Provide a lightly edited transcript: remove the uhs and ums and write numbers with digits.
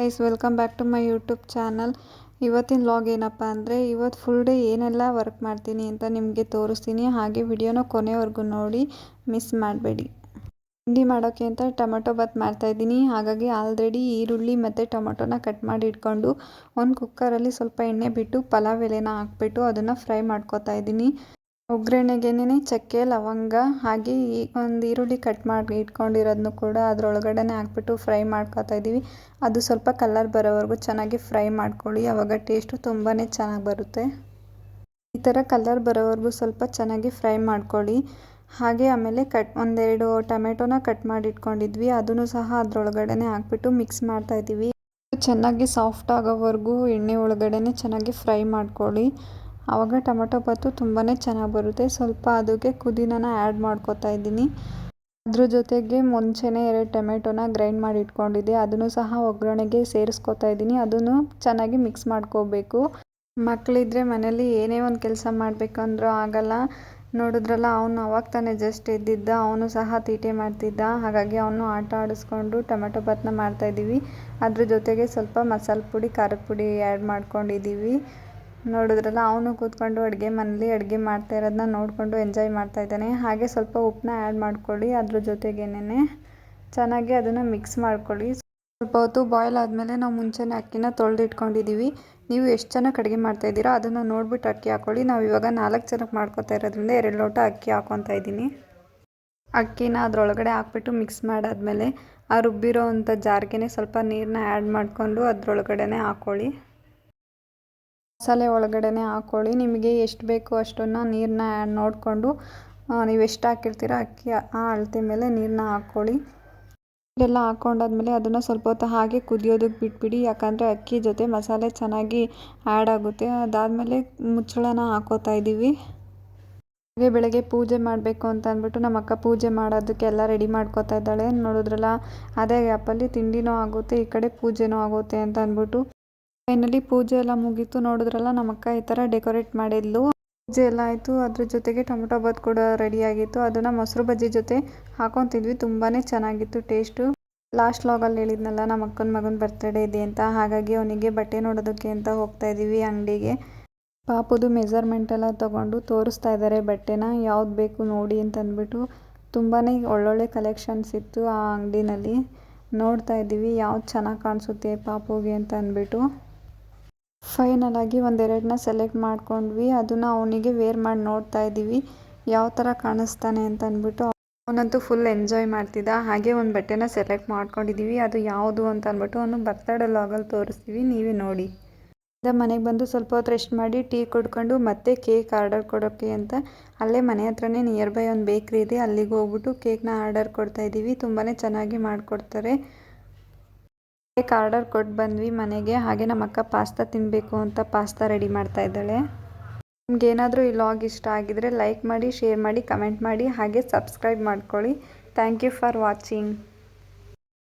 Guys welcome back to my YouTube channel. ಇವತ್ತಿನ vlog ಏನಪ್ಪ ಅಂದರೆ ಇವತ್ತು ಫುಲ್ ಡೇ ಏನೆಲ್ಲ ವರ್ಕ್ ಮಾಡ್ತೀನಿ ಅಂತ ನಿಮಗೆ ತೋರಿಸ್ತೀನಿ. ಹಾಗೆ ವಿಡಿಯೋನ ಕೊನೆವರೆಗೂ ನೋಡಿ, ಮಿಸ್ ಮಾಡಬೇಡಿ. ತಿಂಡಿ ಮಾಡೋಕ್ಕೆ ಅಂತ ಟೊಮೆಟೊ ಬಾತ್ ಮಾಡ್ತಾಯಿದ್ದೀನಿ. ಹಾಗಾಗಿ ಆಲ್ರೆಡಿ ಈರುಳ್ಳಿ ಮತ್ತು ಟೊಮೆಟೊನ ಕಟ್ ಮಾಡಿ ಇಟ್ಕೊಂಡು ಒಂದು ಕುಕ್ಕರಲ್ಲಿ ಸ್ವಲ್ಪ ಎಣ್ಣೆ ಬಿಟ್ಟು ಪಲಾವ್ ಎಲೆನ ಹಾಕ್ಬಿಟ್ಟು ಅದನ್ನು ಫ್ರೈ ಮಾಡ್ಕೊತಾ ಇದ್ದೀನಿ. ಒಗ್ಗರಣೆಗೆನೇ ಚಕ್ಕೆ, ಲವಂಗ ಹಾಗೆ ಒಂದು ಈರುಳ್ಳಿ ಕಟ್ ಮಾಡಿ ಇಟ್ಕೊಂಡಿರೋದನ್ನು ಕೂಡ ಅದರೊಳಗಡೆ ಹಾಕ್ಬಿಟ್ಟು ಫ್ರೈ ಮಾಡ್ಕೊತಾ ಇದ್ದೀವಿ. ಅದು ಸ್ವಲ್ಪ ಕಲರ್ ಬರೋವರೆಗೂ ಚೆನ್ನಾಗಿ ಫ್ರೈ ಮಾಡ್ಕೊಳ್ಳಿ, ಆವಾಗ ಟೇಸ್ಟು ತುಂಬಾ ಚೆನ್ನಾಗಿ ಬರುತ್ತೆ. ಈ ಥರ ಕಲರ್ ಬರೋವರೆಗೂ ಸ್ವಲ್ಪ ಚೆನ್ನಾಗಿ ಫ್ರೈ ಮಾಡ್ಕೊಳ್ಳಿ. ಹಾಗೆ ಆಮೇಲೆ ಒಂದೆರಡು ಟೊಮೆಟೊನ ಕಟ್ ಮಾಡಿ ಇಟ್ಕೊಂಡಿದ್ವಿ, ಅದನ್ನು ಸಹ ಅದರೊಳಗಡೆ ಹಾಕ್ಬಿಟ್ಟು ಮಿಕ್ಸ್ ಮಾಡ್ತಾಯಿದ್ದೀವಿ. ಚೆನ್ನಾಗಿ ಸಾಫ್ಟ್ ಆಗೋವರೆಗೂ ಎಣ್ಣೆ ಒಳಗಡೆ ಚೆನ್ನಾಗಿ ಫ್ರೈ ಮಾಡ್ಕೊಳ್ಳಿ, ಆವಾಗ ಟೊಮೆಟೊ ಬಾತು ತುಂಬಾ ಚೆನ್ನಾಗಿ ಬರುತ್ತೆ. ಸ್ವಲ್ಪ ಅದಕ್ಕೆ ಪುದೀನಾನ ಆ್ಯಡ್ ಮಾಡ್ಕೊತಾ ಇದ್ದೀನಿ. ಅದ್ರ ಜೊತೆಗೆ ಮುಂಚೆನೇ 2 ಟೊಮೆಟೊನ ಗ್ರೈಂಡ್ ಮಾಡಿ ಇಟ್ಕೊಂಡಿದ್ದೆ, ಅದನ್ನು ಸಹ ಒಗ್ಗರಣೆಗೆ ಸೇರಿಸ್ಕೊತಾ ಇದ್ದೀನಿ. ಅದನ್ನು ಚೆನ್ನಾಗಿ ಮಿಕ್ಸ್ ಮಾಡ್ಕೋಬೇಕು. ಮಕ್ಕಳಿದ್ರೆ ಮನೇಲಿ ಏನೇ ಒಂದು ಕೆಲಸ ಮಾಡಬೇಕಂದ್ರೂ ಆಗಲ್ಲ. ನೋಡಿದ್ರಲ್ಲ, ಅವನು ಅವಾಗ ತಾನೇ ಜಸ್ಟ್ ಎದ್ದಿದ್ದ, ಅವನು ಸಹ ತೀಟೆ ಮಾಡ್ತಿದ್ದ. ಹಾಗಾಗಿ ಅವನು ಆಟ ಆಡಿಸ್ಕೊಂಡು ಟೊಮೆಟೊ ಬಾತನ್ನ ಮಾಡ್ತಾಯಿದ್ದೀವಿ. ಅದ್ರ ಜೊತೆಗೆ ಸ್ವಲ್ಪ ಮಸಾಲೆ ಪುಡಿ, ಖಾರದ ಪುಡಿ ಆ್ಯಡ್ ಮಾಡ್ಕೊಂಡಿದ್ದೀವಿ. ನೋಡಿದ್ರಲ್ಲ, ಅವನು ಕೂತ್ಕೊಂಡು ಮನೇಲಿ ಅಡುಗೆ ಮಾಡ್ತಾ ಇರೋದನ್ನ ನೋಡಿಕೊಂಡು ಎಂಜಾಯ್ ಮಾಡ್ತಾ ಇದ್ದಾನೆ. ಹಾಗೆ ಸ್ವಲ್ಪ ಉಪ್ಪನ್ನ ಆ್ಯಡ್ ಮಾಡ್ಕೊಳ್ಳಿ. ಅದ್ರ ಜೊತೆಗೇನೆ ಚೆನ್ನಾಗಿ ಅದನ್ನು ಮಿಕ್ಸ್ ಮಾಡ್ಕೊಳ್ಳಿ. ಸ್ವಲ್ಪ ಹೊತ್ತು ಬಾಯ್ಲ್ ಆದಮೇಲೆ ನಾವು ಮುಂಚೆನೇ ಅಕ್ಕಿನ ತೊಳೆದಿಟ್ಕೊಂಡಿದ್ದೀವಿ. ನೀವು ಎಷ್ಟು ಜನಕ್ಕೆ ಅಡುಗೆ ಮಾಡ್ತಾಯಿದ್ದೀರಾ ಅದನ್ನು ನೋಡಿಬಿಟ್ಟು ಅಕ್ಕಿ ಹಾಕ್ಕೊಳ್ಳಿ. ನಾವು ಇವಾಗ 4 ಜನಕ್ಕೆ ಮಾಡ್ಕೊತಾ ಇರೋದ್ರಿಂದ 2 ಲೋಟ ಅಕ್ಕಿ ಹಾಕ್ಕೊತಾ ಇದ್ದೀನಿ. ಅಕ್ಕಿನ ಅದರೊಳಗಡೆ ಹಾಕ್ಬಿಟ್ಟು ಮಿಕ್ಸ್ ಮಾಡಾದಮೇಲೆ ಆ ರುಬ್ಬಿರೋ ಅಂಥ ಜಾರ್ಗೆ ಸ್ವಲ್ಪ ನೀರನ್ನ ಆ್ಯಡ್ ಮಾಡಿಕೊಂಡು ಅದರೊಳಗಡೆ ಹಾಕ್ಕೊಳ್ಳಿ. ಮಸಾಲೆ ಒಳಗಡೆ ಹಾಕ್ಕೊಳ್ಳಿ. ನಿಮಗೆ ಎಷ್ಟು ಬೇಕೋ ಅಷ್ಟನ್ನು ನೀರನ್ನ ನೋಡಿಕೊಂಡು ನೀವು ಎಷ್ಟು ಹಾಕಿರ್ತೀರೋ ಅಕ್ಕಿ ಆ ಅಳತೆ ಮೇಲೆ ನೀರನ್ನ ಹಾಕ್ಕೊಳ್ಳಿ. ನೀರೆಲ್ಲ ಹಾಕ್ಕೊಂಡಾದ್ಮೇಲೆ ಅದನ್ನು ಸ್ವಲ್ಪ ಹೊತ್ತು ಹಾಗೆ ಕುದಿಯೋದಕ್ಕೆ ಬಿಟ್ಬಿಡಿ, ಯಾಕಂದರೆ ಅಕ್ಕಿ ಜೊತೆ ಮಸಾಲೆ ಚೆನ್ನಾಗಿ ಆ್ಯಡ್ ಆಗುತ್ತೆ. ಅದಾದಮೇಲೆ ಮುಚ್ಚಳನ ಹಾಕೋತಾ ಇದ್ದೀವಿ. ಹಾಗೆ ಬೆಳಗ್ಗೆ ಪೂಜೆ ಮಾಡಬೇಕು ಅಂತ ಅಂದ್ಬಿಟ್ಟು ನಮ್ಮ ಅಕ್ಕ ಪೂಜೆ ಮಾಡೋದಕ್ಕೆಲ್ಲ ರೆಡಿ ಮಾಡ್ಕೋತಾ ಇದ್ದಾಳೆ. ನೋಡಿದ್ರಲ್ಲ, ಅದೇ ಗ್ಯಾಪಲ್ಲಿ ತಿಂಡಿನೂ ಆಗುತ್ತೆ, ಈ ಕಡೆ ಪೂಜೆನೂ ಆಗುತ್ತೆ ಅಂತ ಅಂದ್ಬಿಟ್ಟು ಫೈನಲಿ ಪೂಜೆ ಎಲ್ಲ ಮುಗೀತು. ನೋಡಿದ್ರಲ್ಲ, ನಮ್ಮ ಅಕ್ಕ ಈ ಥರ ಡೆಕೋರೇಟ್ ಮಾಡಿದ್ಲು. ಪೂಜೆ ಎಲ್ಲ ಆಯಿತು, ಅದ್ರ ಜೊತೆಗೆ ಟೊಮೆಟೊ ಬಾತ್ ಕೂಡ ರೆಡಿಯಾಗಿತ್ತು. ಅದನ್ನು ಮೊಸರು ಬಜ್ಜಿ ಜೊತೆ ಹಾಕೊತಿದ್ವಿ. ತುಂಬಾ ಚೆನ್ನಾಗಿತ್ತು ಟೇಸ್ಟು. ಲಾಸ್ಟ್ ವ್ಲಾಗಲ್ಲಿ ಹೇಳಿದ್ನಲ್ಲ, ನಮ್ಮ ಅಕ್ಕನ ಮಗನ ಬರ್ತ್ಡೇ ಇದೆ ಅಂತ. ಹಾಗಾಗಿ ಅವನಿಗೆ ಬಟ್ಟೆ ನೋಡೋದಕ್ಕೆ ಅಂತ ಹೋಗ್ತಾ ಇದ್ದೀವಿ ಅಂಗಡಿಗೆ. ಪಾಪುದು ಮೆಜರ್ಮೆಂಟ್ ಎಲ್ಲ ತೊಗೊಂಡು ತೋರಿಸ್ತಾ ಇದ್ದಾರೆ ಬಟ್ಟೆನ, ಯಾವ್ದು ಬೇಕು ನೋಡಿ ಅಂತ ಅಂದ್ಬಿಟ್ಟು. ತುಂಬಾ ಒಳ್ಳೊಳ್ಳೆ ಕಲೆಕ್ಷನ್ಸ್ ಇತ್ತು ಆ ಅಂಗಡಿನಲ್ಲಿ. ನೋಡ್ತಾ ಇದ್ದೀವಿ ಯಾವ್ದು ಚೆನ್ನಾಗಿ ಕಾಣಿಸುತ್ತೆ ಪಾಪುಗೆ ಅಂತ ಅಂದ್ಬಿಟ್ಟು. ಫೈನಲ್ ಆಗಿ ಒಂದೆರಡನ್ನ ಸೆಲೆಕ್ಟ್ ಮಾಡ್ಕೊಂಡ್ವಿ. ಅದನ್ನು ಅವನಿಗೆ ವೇರ್ ಮಾಡಿ ನೋಡ್ತಾ ಇದ್ದೀವಿ ಯಾವ ಥರ ಕಾಣಿಸ್ತಾನೆ ಅಂತ ಅಂದ್ಬಿಟ್ಟು. ಅವನಂತೂ ಫುಲ್ ಎಂಜಾಯ್ ಮಾಡ್ತಿದ್ದ. ಹಾಗೆ ಒಂದು ಬಟ್ಟೆನ ಸೆಲೆಕ್ಟ್ ಮಾಡ್ಕೊಂಡಿದ್ದೀವಿ, ಅದು ಯಾವುದು ಅಂತ ಅಂದ್ಬಿಟ್ಟು ಅವನು ಬರ್ತ್ಡೇ ವ್ಲಾಗಲ್ಲಿ ತೋರಿಸ್ತೀವಿ, ನೀವೇ ನೋಡಿ. ಮನೆಗೆ ಬಂದು ಸ್ವಲ್ಪ ಹೊತ್ತು ರೆಸ್ಟ್ ಮಾಡಿ ಟೀ ಕುಡ್ಕೊಂಡು ಮತ್ತೆ ಕೇಕ್ ಆರ್ಡರ್ ಕೊಡೋಕ್ಕೆ ಅಂತ ಅಲ್ಲೇ ಮನೆ ಹತ್ರನೇ ನಿಯರ್ ಬೈ ಒಂದು ಬೇಕ್ರಿ ಇದೆ, ಅಲ್ಲಿಗೆ ಹೋಗ್ಬಿಟ್ಟು ಕೇಕ್ನ ಆರ್ಡರ್ ಕೊಡ್ತಾ ಇದ್ದೀವಿ. ತುಂಬಾ ಚೆನ್ನಾಗಿ ಮಾಡಿಕೊಡ್ತಾರೆ. ಕೇಕ್ ಆರ್ಡರ್ ಕೊಟ್ಟು ಬಂದ್ವಿ ಮನೆಗೆ. ಹಾಗೆ ನಮ್ಮ ಅಕ್ಕ ಪಾಸ್ತಾ ತಿನ್ನಬೇಕು ಅಂತ ಪಾಸ್ತಾ ರೆಡಿ ಮಾಡ್ತಾ ಇದ್ದಾಳೆ. ನಿಮ್ಗೇನಾದರೂ ಈ ವ್ಲಾಗ್ ಇಷ್ಟ ಆಗಿದರೆ ಲೈಕ್ ಮಾಡಿ, ಶೇರ್ ಮಾಡಿ, ಕಮೆಂಟ್ ಮಾಡಿ, ಹಾಗೆ ಸಬ್ಸ್ಕ್ರೈಬ್ ಮಾಡ್ಕೊಳ್ಳಿ. Thank you for watching.